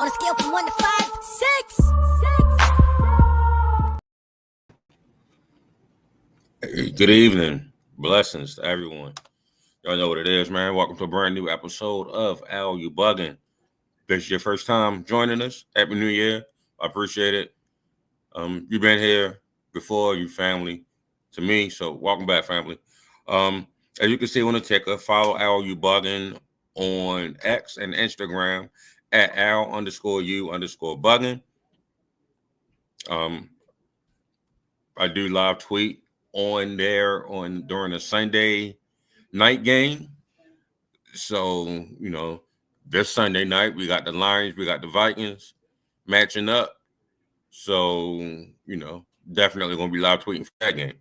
On a scale from 1 to 5, 6. Hey, good evening. Blessings to everyone. Y'all know what it is, man. Welcome to a brand new episode of Al You Bugging. If this is your first time joining us, Happy New Year. I appreciate it. You've been here before, you family to me, so welcome back, family. As you can see on the ticker, follow Al You Bugging on X and Instagram at Al_you_bugging. I do live tweet on there during a Sunday night game. So, this Sunday night we got the Lions, we got the Vikings matching up. So, definitely gonna be live tweeting for that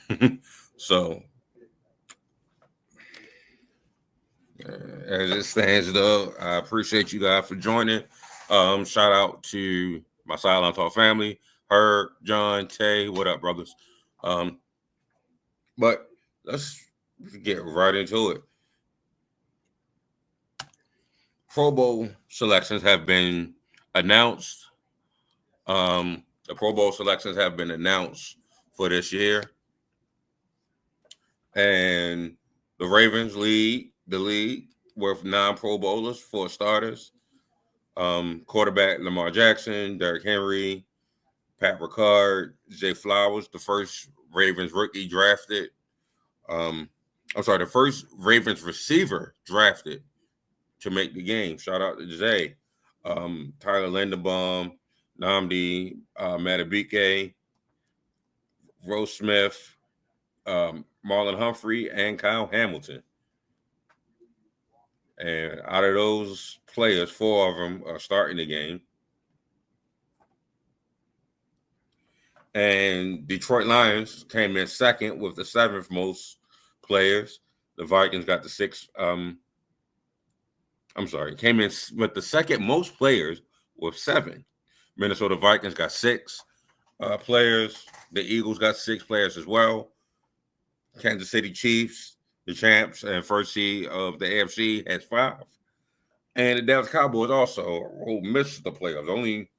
game. So as it stands though, I appreciate you guys for joining. Shout out to my Silent Talk family, Herb, John, Tay, what up, brothers? But let's get right into it. Pro Bowl selections have been announced. The Pro Bowl selections have been announced for this year. And the Ravens lead the league with 9 Pro Bowlers, 4 starters. Quarterback Lamar Jackson, Derrick Henry, Pat Ricard, Zay Flowers, the first Ravens rookie drafted. The first Ravens receiver drafted to make the game. Shout out to Zay. Tyler Linderbaum, Nnamdi Madubuike, Rose Smith, Marlon Humphrey, and Kyle Hamilton. And out of those players, 4 of them are starting the game. And Detroit Lions came in second with the 7th most players. The Vikings got the 6th. Came in with the 2nd most players with 7. Minnesota Vikings got 6 players. The Eagles got 6 players as well. Kansas City Chiefs, the champs and first seed of the AFC, has 5. And the Dallas Cowboys also who missed the playoffs. The only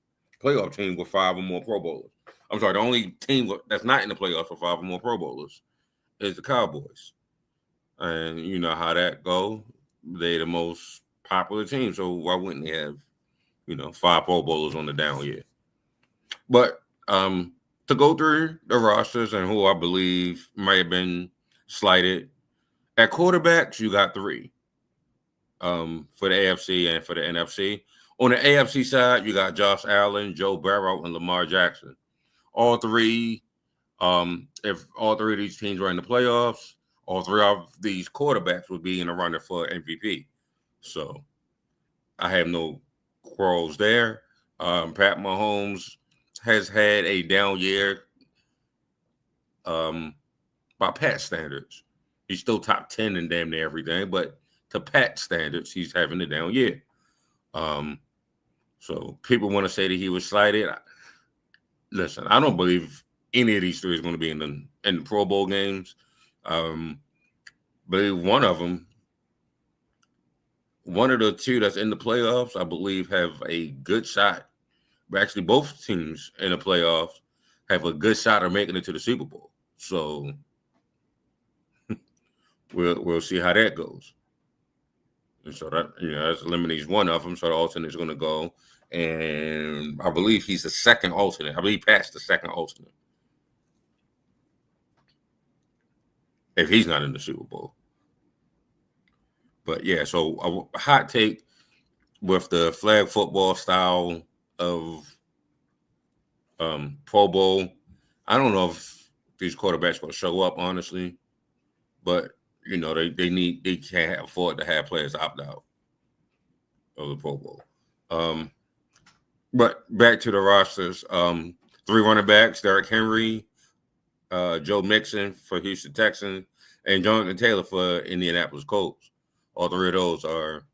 playoff team with 5 or more Pro Bowlers. The only team that's not in the playoffs with 5 or more Pro Bowlers is the Cowboys. And you know how that go. They're the most popular team, so why wouldn't they have, 5 Pro Bowlers on the down year? But to go through the rosters and who I believe might have been slighted. At quarterbacks, you got 3 for the AFC and for the NFC. On the AFC side, you got Josh Allen, Joe Burrow, and Lamar Jackson. All 3, if all 3 of these teams were in the playoffs, all 3 of these quarterbacks would be in the running for MVP. So I have no quarrels there. Pat Mahomes has had a down year by Pat standards. He's still top 10 in damn near everything, but to Pat standards, he's having a down year. So people want to say that he was slighted. Listen, I don't believe any of these 3 is going to be in the Pro Bowl games. Believe one of the 2 that's in the playoffs, I believe, have a good shot. But actually, both teams in the playoffs have a good shot of making it to the Super Bowl. So we'll see how that goes. And so that that eliminates one of them. So the alternate is going to go, and I believe he's the second alternate. I believe Pat's the second alternate if he's not in the Super Bowl. But yeah, so a hot take with the flag football style of Pro Bowl. I don't know if these quarterbacks going to show up, honestly, but they can't afford to have players opt out of the Pro Bowl. But back to the rosters, 3 running backs: Derrick Henry, Joe Mixon for Houston Texans, and Jonathan Taylor for Indianapolis Colts. All 3 of those are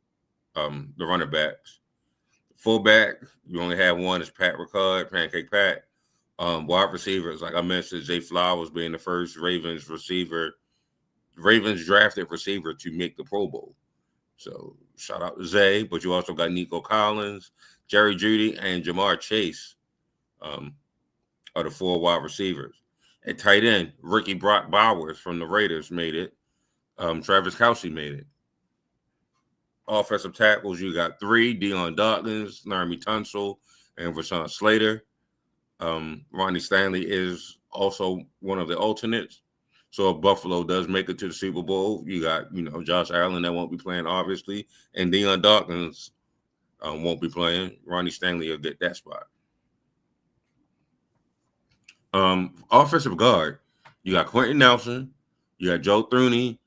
the running backs. Fullback, you only have one, is Pat Ricard, Pancake Pat. Wide receivers, like I mentioned, Zay Flowers being the first Ravens drafted receiver to make the Pro Bowl. So Shout out to Zay, but you also got Nico Collins, Jerry Jeudy, and Jamar Chase are the 4 wide receivers. At tight end, Ricky Brock Bowers from the Raiders made it. Travis Kelce made it. Offensive tackles, you got 3, Deion Dawkins, Laramie Tunsil, and Rashawn Slater. Ronnie Stanley is also one of the alternates. So if Buffalo does make it to the Super Bowl, you got, Josh Allen that won't be playing, obviously, and Deion Dawkins won't be playing. Ronnie Stanley will get that spot. Offensive guard, you got Quentin Nelson, you got Joe Thuney,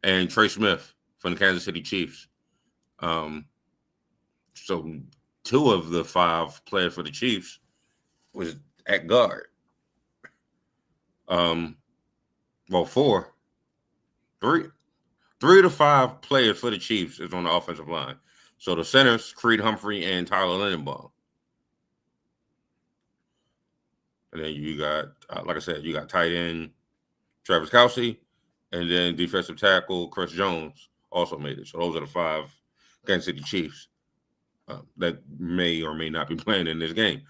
and Trey Smith from the Kansas City Chiefs. So 2 of the 5 players for the Chiefs was at guard. 3 to 5 players for the Chiefs is on the offensive line. So the centers, Creed Humphrey and Tyler Lindenbaum. And then you got, like I said, you got tight end Travis Kelce, and then defensive tackle Chris Jones also made it. So those are the 5 Kansas City Chiefs that may or may not be playing in this game.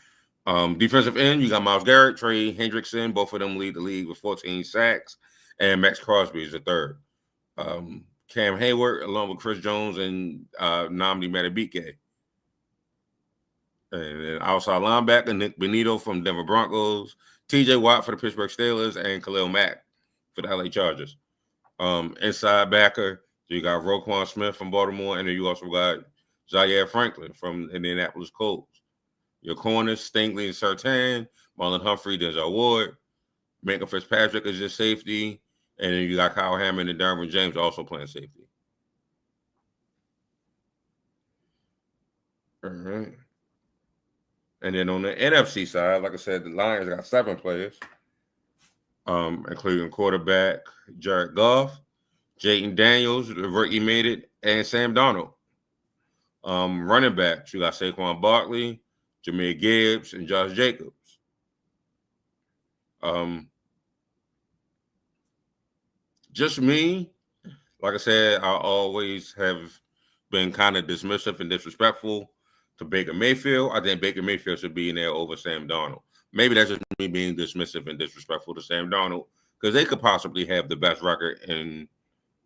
Defensive end, you got Myles Garrett, Trey Hendrickson. Both of them lead the league with 14 sacks, and Max Crosby is the 3rd. Cam Hayward, along with Chris Jones and Nnamdi Madubuike. And then outside linebacker, Nick Benito from Denver Broncos, T.J. Watt for the Pittsburgh Steelers, and Khalil Mack for the LA Chargers. Inside backer, you got Roquan Smith from Baltimore, and then you also got Zaire Franklin from Indianapolis Colts. Your corners, Stingley and Surtain, Marlon Humphrey, Denzel Ward, Minkah Fitzpatrick is your safety, and then you got Kyle Hammond and Derwin James also playing safety. All right. And then on the NFC side, like I said, the Lions got 7 players, including quarterback Jared Goff, Jayden Daniels, the rookie made it, and Sam Darnold. Running backs, you got Saquon Barkley, Jahmyr Gibbs, and Josh Jacobs. Just me, like I said, I always have been kind of dismissive and disrespectful to Baker Mayfield. I think Baker Mayfield should be in there over Sam Darnold. Maybe that's just me being dismissive and disrespectful to Sam Darnold because they could possibly have the best record in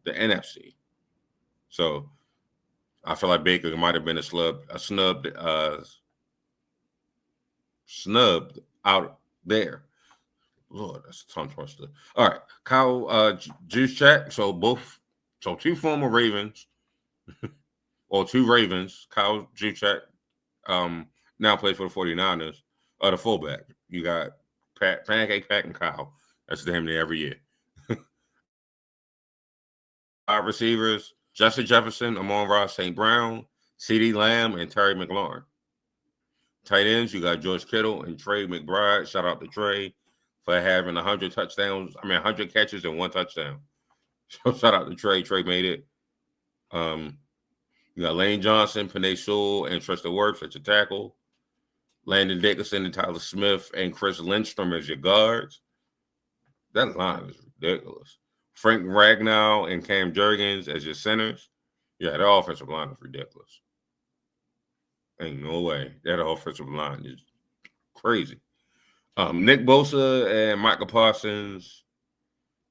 the NFC. So I feel like Baker might have been snubbed out there. Lord, that's a tongue twister. All right, Kyle Juszczyk. So 2 former Ravens, or 2 Ravens. Kyle Juszczyk now plays for the 49ers. The fullback. You got Pancake Pat and Kyle. That's damn near every year. 5 receivers: Justin Jefferson, Amon-Ra St. Brown, CeeDee Lamb, and Terry McLaurin. Tight ends, you got George Kittle and Trey McBride. Shout out to Trey for having 100 catches and 1 touchdown. So shout out to Trey. Trey made it. You got Lane Johnson, Penei Sewell, and Tristan Wirfs at your tackle. Landon Dickerson and Tyler Smith and Chris Lindstrom as your guards. That line is ridiculous. Frank Ragnow and Cam Jurgens as your centers. Yeah, the offensive line is ridiculous. Ain't no way. That offensive line is crazy. Nick Bosa and Micah Parsons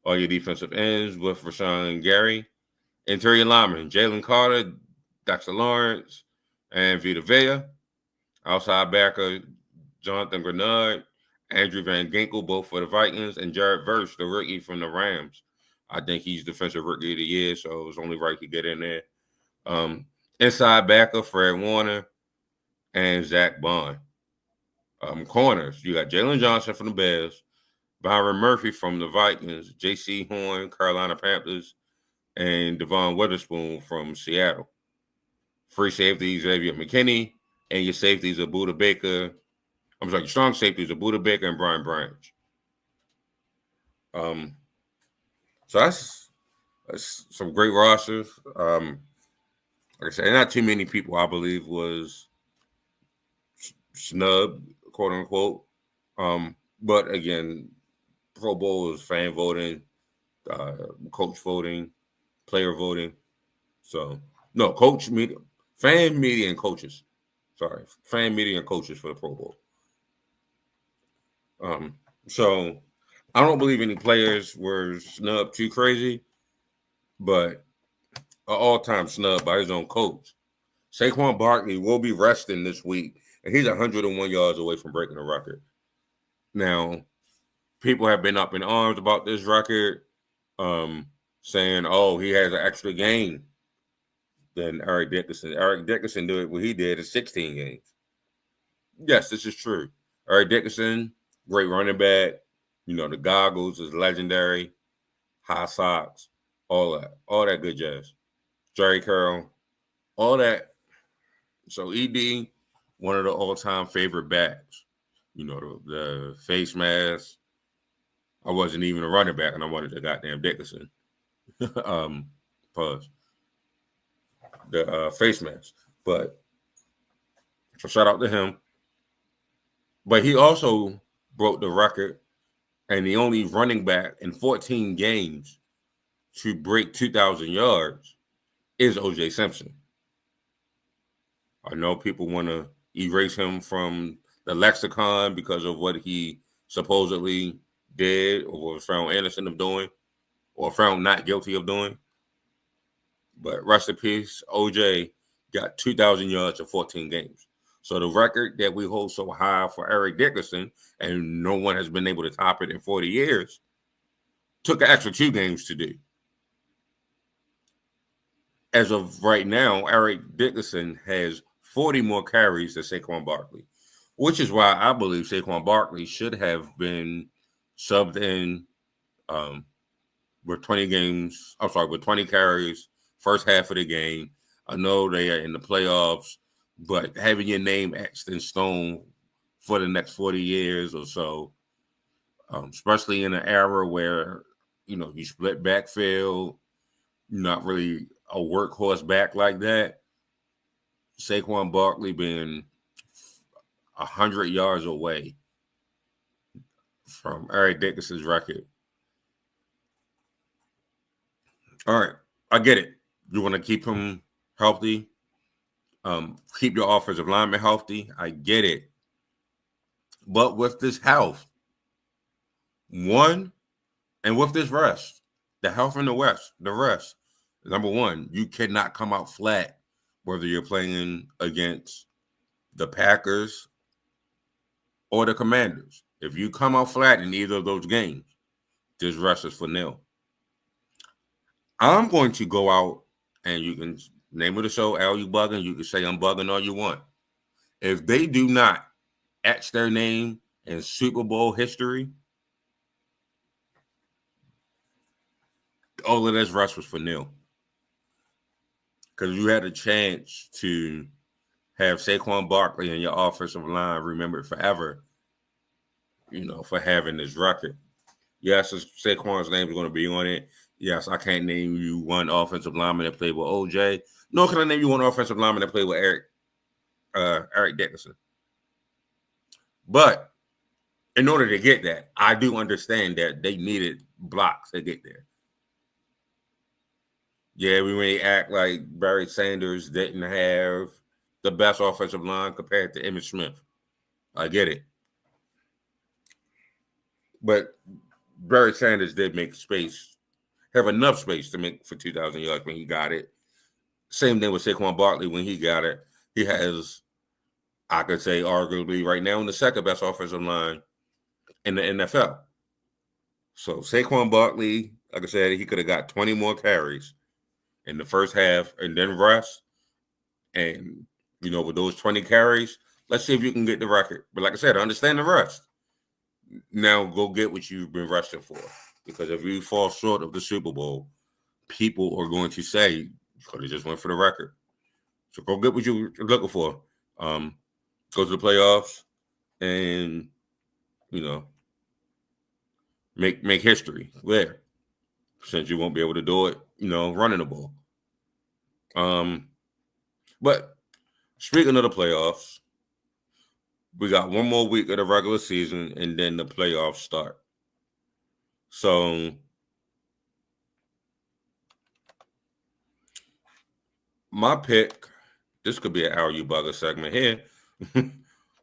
are your defensive ends with Rashawn Gary. Interior linemen, Jalen Carter, Dexter Lawrence, and Vita Vea. Outside backer, Jonathan Grenard, Andrew Van Ginkel, both for the Vikings, and Jared Verse, the rookie from the Rams. I think he's defensive rookie of the year, so it's only right to get in there. Inside backer, Fred Warner, and Zach Bond. Corners, you got Jalen Johnson from the Bears, Byron Murphy from the Vikings, J.C. Horn, Carolina Panthers, and Devon Witherspoon from Seattle. Free safety, Xavier McKinney, and your safeties are Buda Baker. Your strong safeties are Buda Baker and Brian Branch. So that's some great rosters. Like I said, not too many people, I believe, was snubbed, quote unquote. But again, Pro Bowl is fan voting, coach voting. player voting. So no, coach media, fan media, and coaches. Sorry, fan media and coaches for the Pro Bowl. So I don't believe any players were snubbed too crazy, but an all-time snub by his own coach. Saquon Barkley will be resting this week, and he's 101 yards away from breaking the record. Now, people have been up in arms about this record, saying, "Oh, he has an extra game than Eric Dickerson." Eric Dickerson did what he did in 16 games. Yes, this is true. Eric Dickerson, great running back. You know, the goggles is legendary. High socks, all that good jazz. Jerry Curl, all that. So ED, one of the all-time favorite backs. You know, the face mask. I wasn't even a running back, and I wanted the goddamn Dickerson. Pause. The face mask. But so shout out to him. But he also broke the record, and the only running back in 14 games to break 2,000 yards is O.J. Simpson. I know people want to erase him from the lexicon because of what he supposedly did or was found innocent of doing or found not guilty of doing. But rest in peace, OJ got 2,000 yards in 14 games. So the record that we hold so high for Eric Dickerson, and no one has been able to top it in 40 years, took an extra 2 games to do. As of right now, Eric Dickerson has 40 more carries than Saquon Barkley, which is why I believe Saquon Barkley should have been subbed in with 20 carries, first half of the game. I know they are in the playoffs, but having your name etched in stone for the next 40 years or so, especially in an era where, you know, you split backfield, not really a workhorse back like that, Saquon Barkley being 100 yards away from Eric Dickerson's record. All right, I get it. You want to keep him healthy, keep your offensive lineman healthy. I get it. But with this health, and with this rest, the health and the rest, number one, you cannot come out flat whether you're playing against the Packers or the Commanders. If you come out flat in either of those games, this rest is for nil. I'm going to go out, and you can name of the show, Al, you bugging. You can say I'm bugging all you want. If they do not etch their name in Super Bowl history, all of this rest was for nil. Because you had a chance to have Saquon Barkley and your offensive line remembered forever, you know, for having this record. Yes, Saquon's name is going to be on it. Yes, I can't name you one offensive lineman that played with OJ. Nor can I name you one offensive lineman that played with Eric Dickerson. But in order to get that, I do understand that they needed blocks to get there. Yeah, we may act like Barry Sanders didn't have the best offensive line compared to Emmitt Smith. I get it. But Barry Sanders did make space, have enough space to make for 2,000 yards when he got it. Same thing with Saquon Barkley when he got it. He has, I could say, arguably right now, the second best offensive line in the NFL. So Saquon Barkley, like I said, he could have got 20 more carries in the first half and then rest. And, you know, with those 20 carries, let's see if you can get the record. But like I said, I understand the rest. Now go get what you've been resting for. Because if you fall short of the Super Bowl, people are going to say you could have just went for the record. So go get what you're looking for. Go to the playoffs and, you know, make history there. Since you won't be able to do it, you know, running the ball. But speaking of the playoffs, we got one more week of the regular season and then the playoffs start. So my pick, this could be an RU Bugger segment here,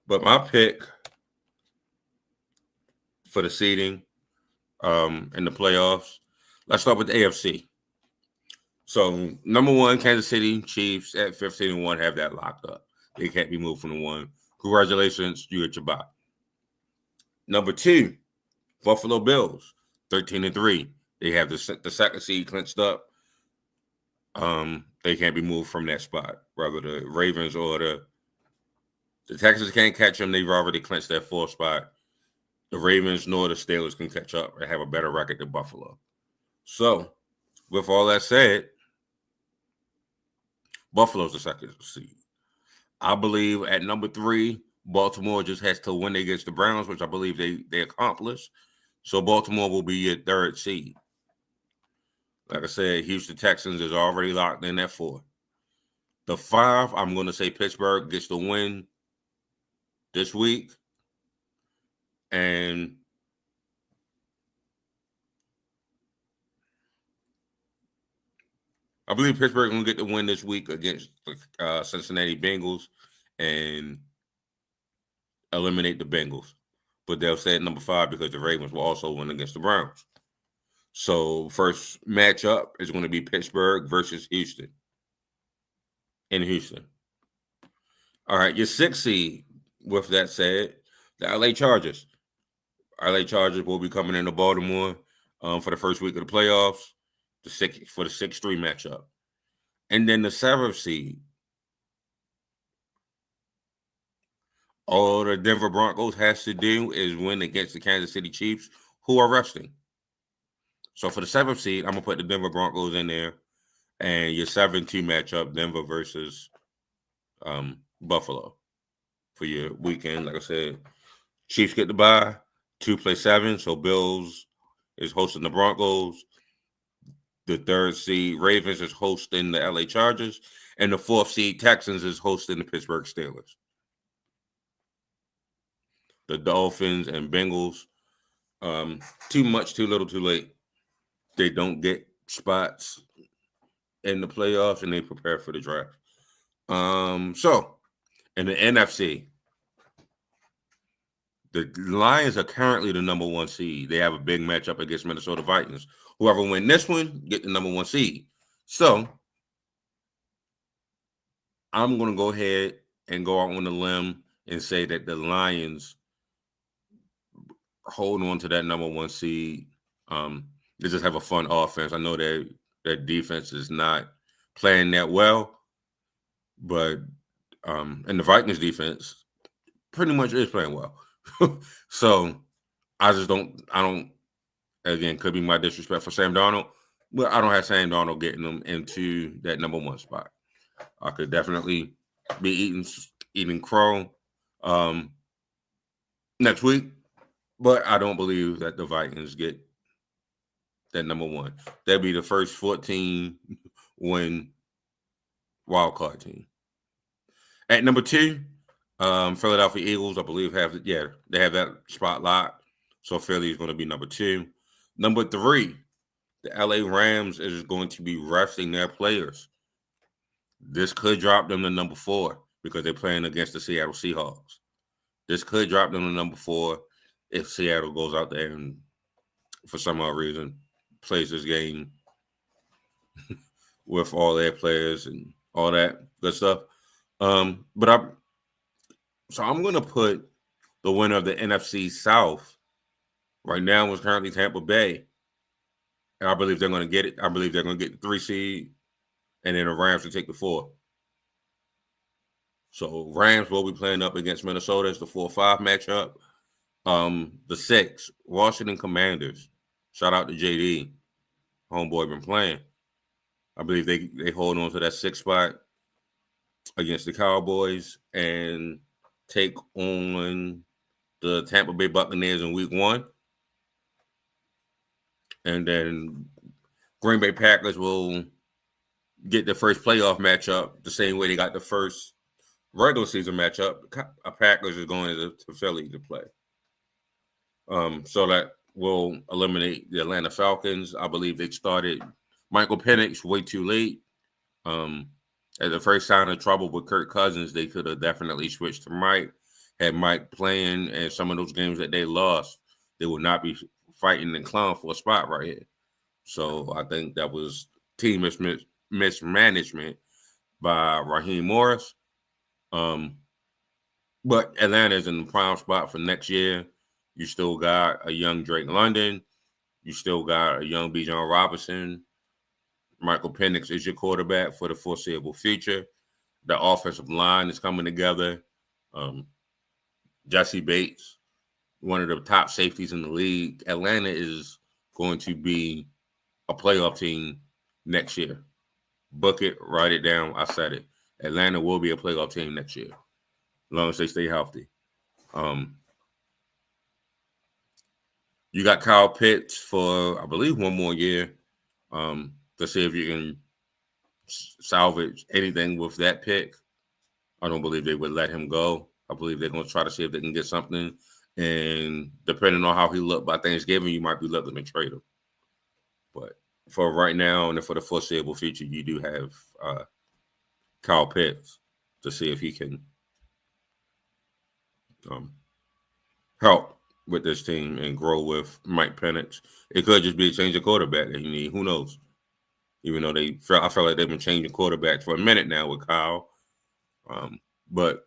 but my pick for the seeding in the playoffs, let's start with the AFC. So, number one, Kansas City Chiefs at 15-1 have that locked up. They can't be moved from the one. Congratulations, you get your bye. Number two, Buffalo Bills, 13-3. They have the second seed clinched up. They can't be moved from that spot. Rather the Ravens or the Texans can't catch them. They've already clinched that fourth spot. The Ravens nor the Steelers can catch up and have a better record than Buffalo. So, with all that said, Buffalo's the second seed. I believe at number 3, Baltimore just has to win against the Browns, which I believe they accomplished. So Baltimore will be your third seed. Like I said, Houston Texans is already locked in at 4. The 5, I'm going to say Pittsburgh gets the win this week. And I believe Pittsburgh going to get the win this week against the Cincinnati Bengals and eliminate the Bengals. But they'll stay at number 5 because the Ravens will also win against the Browns. So first matchup is going to be Pittsburgh versus Houston. In Houston. All right, your 6th seed, with that said, the LA Chargers. LA Chargers will be coming into Baltimore for the first week of the playoffs for the 6-3 matchup. And then the 7th seed, all the Denver Broncos has to do is win against the Kansas City Chiefs, who are resting. So for the 7th seed, I'm going to put the Denver Broncos in there. And your 7-2 matchup, Denver versus Buffalo for your weekend. Like I said, Chiefs get the bye. 2 play 7, so Bills is hosting the Broncos. The 3rd seed, Ravens, is hosting the LA Chargers. And the 4th seed, Texans, is hosting the Pittsburgh Steelers. The Dolphins and Bengals, too much, too little, too late. They don't get spots in the playoffs, and they prepare for the draft. So, in the NFC, the Lions are currently the number 1 seed. They have a big matchup against Minnesota Vikings. Whoever win this one, get the number 1 seed. So, I'm going to go ahead and go out on a limb and say that the Lions hold on to that number 1 seed. They just have a fun offense. I know that their defense is not playing that well, but and the Vikings defense pretty much is playing well. So I don't, again, could be my disrespect for Sam Darnold, but I don't have Sam Darnold getting them into that number 1 spot. I could definitely be eating crow next week, but I don't believe that the Vikings get that number 1. They'll be the first 14-win wild card team. At number 2, Philadelphia Eagles, I believe, they have that spot locked. So Philly is going to be number 2. Number 3, the LA Rams is going to be resting their players. This could drop them to number 4 because they're playing against the Seattle Seahawks. This could drop them to number 4 if Seattle goes out there and, for some odd reason, plays this game with all their players and all that good stuff. So I'm going to put the winner of the NFC South right now is currently Tampa Bay. And I believe they're going to get it. I believe they're going to get the 3 seed, and then the Rams will take the 4. So Rams will be playing up against Minnesota as the 4-5 matchup. The 6, Washington Commanders. Shout out to JD. Homeboy been playing. I believe they hold on to that 6th spot against the Cowboys and take on the Tampa Bay Buccaneers in week 1. And then Green Bay Packers will get the first playoff matchup the same way they got the first regular season matchup. Packers is going to Philly to play. So that will eliminate the Atlanta Falcons. I believe they started Michael Penix way too late. at the first sign of trouble with Kirk Cousins, they could have definitely switched to Mike. Had Mike playing, and some of those games that they lost, they would not be fighting and clown for a spot right here. So I think that was team mismanagement by Raheem Morris. But Atlanta's in the prime spot for next year. You still got a young Drake London. You still got a young Bijan Robinson. Michael Penix is your quarterback for the foreseeable future. The offensive line is coming together. Jesse Bates, one of the top safeties in the league. Atlanta is going to be a playoff team next year. Book it, write it down. I said it. Atlanta will be a playoff team next year, as long as they stay healthy. You got Kyle Pitts for, I believe, one more year to see if you can salvage anything with that pick. I don't believe they would let him go. I believe they're going to try to see if they can get something. And depending on how he looked by Thanksgiving, you might be looking to trade him. But for right now and for the foreseeable future, you do have Kyle Pitts to see if he can help with this team and grow with Mike Penix. It could just be a change of quarterback that you need. Who knows? Even though I feel like they've been changing quarterbacks for a minute now with Kyle. But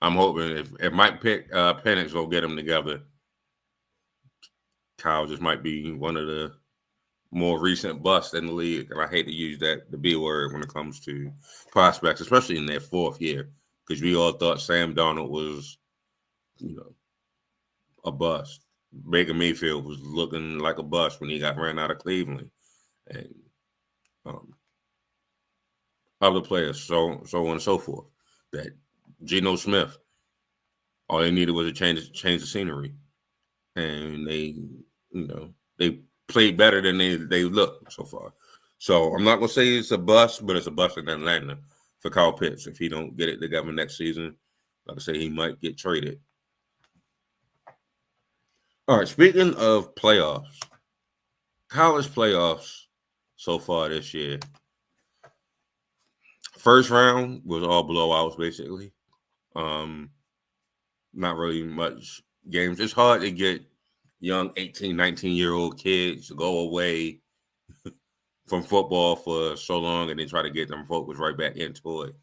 I'm hoping if Mike Penix will get them together, Kyle just might be one of the more recent busts in the league. And I hate to use the B word when it comes to prospects, especially in their fourth year, because we all thought Sam Darnold was, a bust. Baker Mayfield was looking like a bust when he got ran out of Cleveland. And other players, so on and so forth. That Geno Smith, all they needed was a change of scenery, and they played better than they looked so far. So I'm not gonna say it's a bust, but it's a bust in Atlanta for Kyle Pitts. If he don't get it together next season, like I say, he might get traded. All right, speaking of playoffs, college playoffs so far this year. First round was all blowouts, basically. Not really much games. It's hard to get young 18, 19-year-old kids to go away from football for so long and then try to get them focused right back into it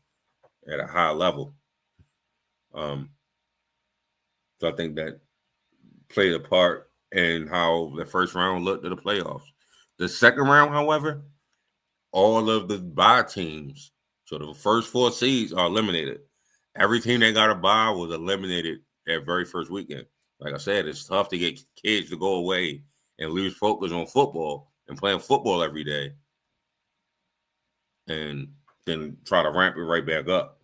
at a high level. So I think that played a part in how the first round looked at the playoffs. The second round, however, all of the bye teams, so the first 4 seeds are eliminated. Every team that got a bye was eliminated that very first weekend. Like I said, it's tough to get kids to go away and lose focus on football and playing football every day and then try to ramp it right back up.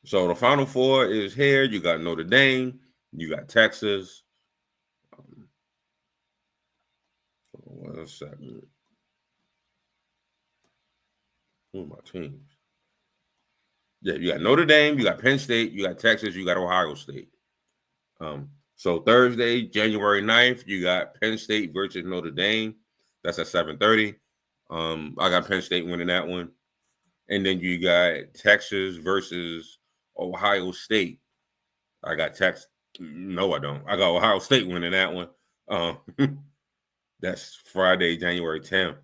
So the Final Four is here. You got Notre Dame. You got Texas. 1 second. Who are my teams? Yeah, you got Notre Dame, you got Penn State, you got Texas, you got Ohio State. So Thursday, January 9th, you got Penn State versus Notre Dame. That's at 7:30. I got Penn State winning that one. And then you got Texas versus Ohio State. I got Texas. No, I don't. I got Ohio State winning that one. That's Friday, January 10th.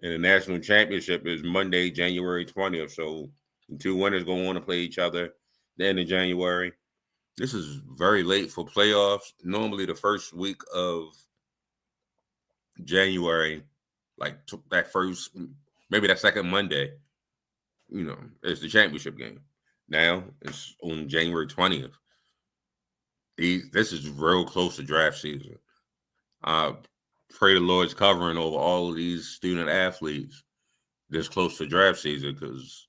And the national championship is Monday, January 20th. So the 2 winners go on to play each other the end of January. This is very late for playoffs. Normally the first week of January, like that first, maybe that second Monday, it's the championship game. Now it's on January 20th. This is real close to draft season. Pray the Lord's covering over all of these student athletes this close to draft season, because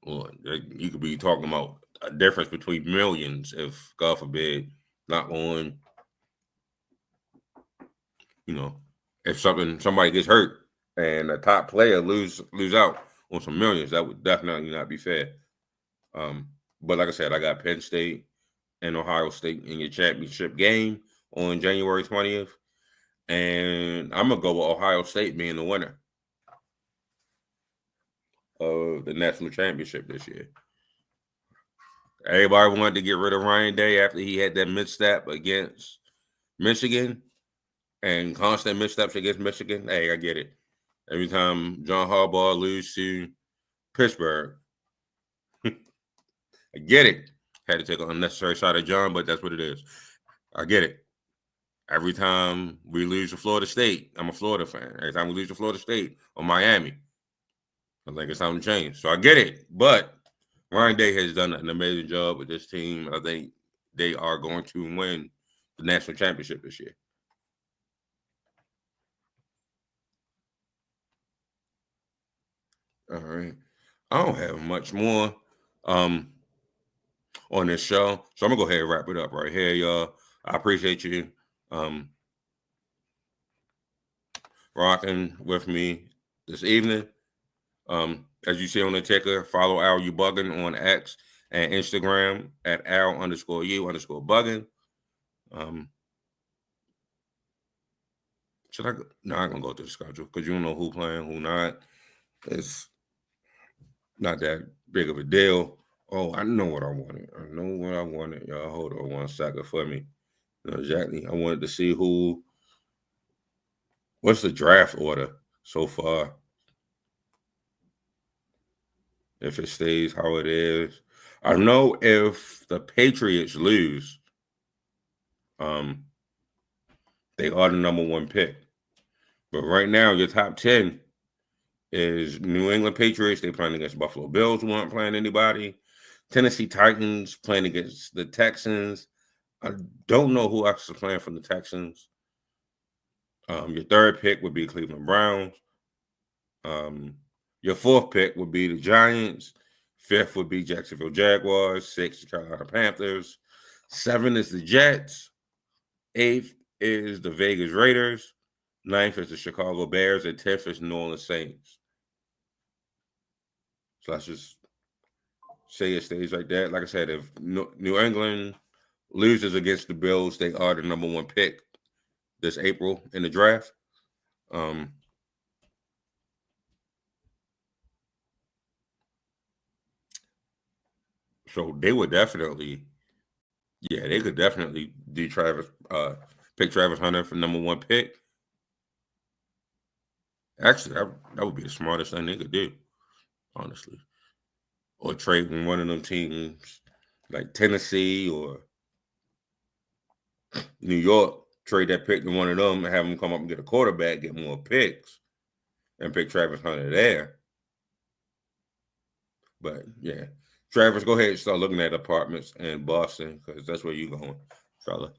you could be talking about a difference between millions if, God forbid, not on, if somebody gets hurt and a top player lose out on some millions, that would definitely not be fair. But like I said, I got Penn State and Ohio State in your championship game on January 20th. And I'm going to go with Ohio State being the winner of the national championship this year. Everybody wanted to get rid of Ryan Day after he had that misstep against Michigan and constant missteps against Michigan. Hey, I get it. Every time John Harbaugh loses to Pittsburgh, I get it. Had to take an unnecessary shot at John, but that's what it is. I get it. Every time we lose to Florida State, I'm a Florida fan. Every time we lose to Florida State or Miami, I think it's time to change. So I get it. But Ryan Day has done an amazing job with this team. I think they are going to win the national championship this year. All right. I don't have much more on this show. So I'm going to go ahead and wrap it up right here, y'all. I appreciate you rocking with me this evening. As you see on the ticker, follow Al You Buggin on X and Instagram at Al_U_buggin. Should I go? No, I'm gonna go to the schedule because you don't know who playing, who not. It's not that big of a deal. Oh, I know what I wanted. Y'all hold on 1 second for me. Exactly. I wanted to see what's the draft order so far. If it stays how it is. I know if the Patriots lose, they are the number 1 pick. But right now, your top 10 is New England Patriots. They're playing against Buffalo Bills, who aren't playing anybody. Tennessee Titans playing against the Texans. I don't know who else is playing from the Texans. Your 3rd pick would be Cleveland Browns. Your 4th pick would be the Giants. 5th would be Jacksonville Jaguars. 6th, the Carolina Panthers. 7 is the Jets. 8th is the Vegas Raiders. 9th is the Chicago Bears. And 10th is New Orleans Saints. So let's just say it stays like that. Like I said, if New England loses against the Bills, they are the number 1 pick this April in the draft. So they would definitely, they could definitely pick Travis Hunter for number 1 pick. Actually, that would be the smartest thing they could do, honestly. Or trade one of them teams like Tennessee or New York, trade that pick to one of them and have them come up and get a quarterback, get more picks, and pick Travis Hunter there. But yeah, Travis, go ahead and start looking at apartments in Boston because that's where you're going, fella.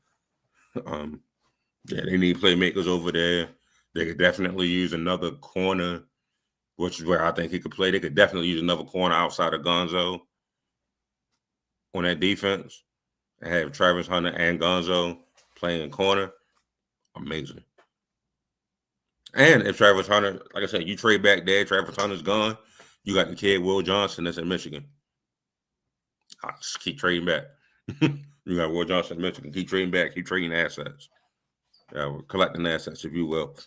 They need playmakers over there. They could definitely use another corner, which is where I think he could play. They could definitely use another corner outside of Gonzo on that defense and have Travis Hunter and Gonzo playing corner. Amazing. And if Travis Hunter, like I said, you trade back there, Travis Hunter's gone, you got the kid Will Johnson that's in Michigan. I'll just keep trading back. You got Will Johnson in Michigan. Keep trading back. Keep trading assets. We're collecting assets, if you will,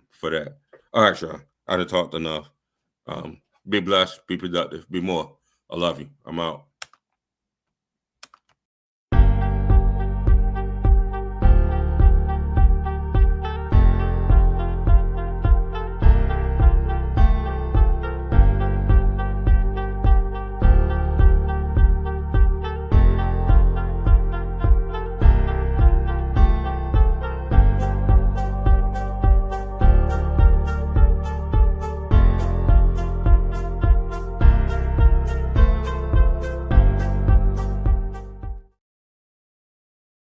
for that. All right, Sean. I done talked enough. Be blessed. Be productive. Be more. I love you. I'm out.